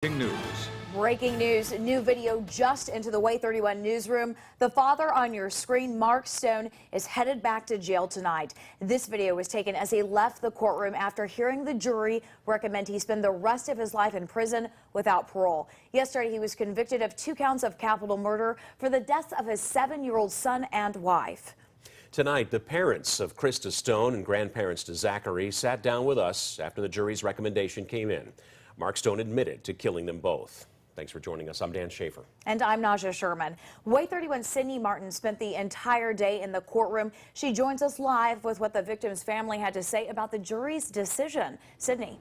News. Breaking news, new video just into the Way 31 newsroom. The father on your screen, Marc Stone, is headed back to jail tonight. This video was taken as he left the courtroom after hearing the jury recommend he spend the rest of his life in prison without parole. Yesterday, he was convicted of 2 counts of capital murder for the deaths of his 7-year-old son and wife. Tonight, the parents of Krista Stone and grandparents to Zachary sat down with us after the jury's recommendation came in. Marc Stone admitted to killing them both. Thanks for joining us. I'm Dan Schaefer. And I'm Naja Sherman. Way 31 Sydney Martin spent the entire day in the courtroom. She joins us live with what the victim's family had to say about the jury's decision. Sydney.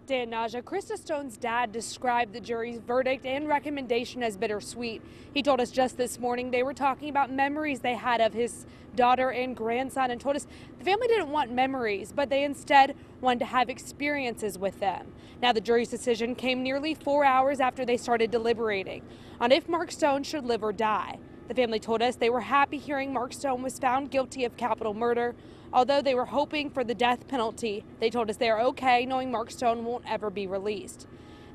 Dan, Naja, Krista Stone's dad described the jury's verdict and recommendation as bittersweet. He told us just this morning they were talking about memories they had of his daughter and grandson and told us the family didn't want memories, but they instead wanted to have experiences with them. Now, the jury's decision came nearly 4 hours after they started deliberating on if Marc Stone should live or die. The family told us they were happy hearing Marc Stone was found guilty of capital murder. Although they were hoping for the death penalty, they told us they are okay knowing Marc Stone won't ever be released.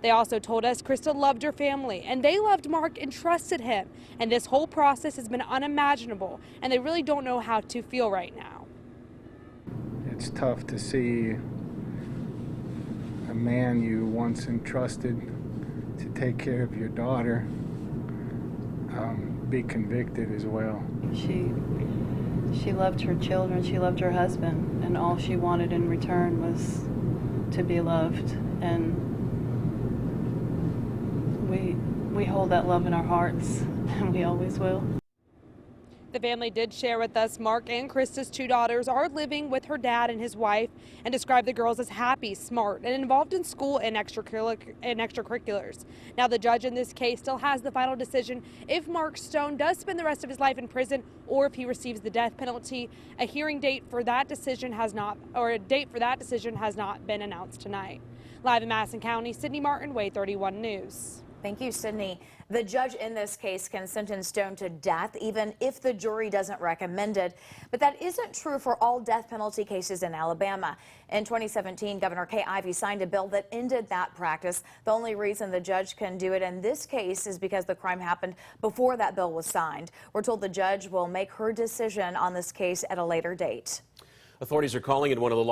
They also told us Krista loved her family and they loved Marc and trusted him. And this whole process has been unimaginable and they really don't know how to feel right now. It's tough to see a man you once entrusted to take care of your daughter be convicted as well. She loved her children, she loved her husband, and all she wanted in return was to be loved. And we hold that love in our hearts, and we always will. The family did share with us Marc and Krista's 2 daughters are living with her dad and his wife and described the girls as happy, smart, and involved in school and extracurriculars. Now, the judge in this case still has the final decision if Marc Stone does spend the rest of his life in prison or if he receives the death penalty. A hearing date for that decision has not, been announced tonight. Live in Madison County, Sydney Martin, Way 31 News. Thank you, Sydney. The judge in this case can sentence Stone to death even if the jury doesn't recommend it. But that isn't true for all death penalty cases in Alabama. In 2017, Governor Kay Ivey signed a bill that ended that practice. The only reason the judge can do it in this case is because the crime happened before that bill was signed. We're told the judge will make her decision on this case at a later date. Authorities are calling it one of the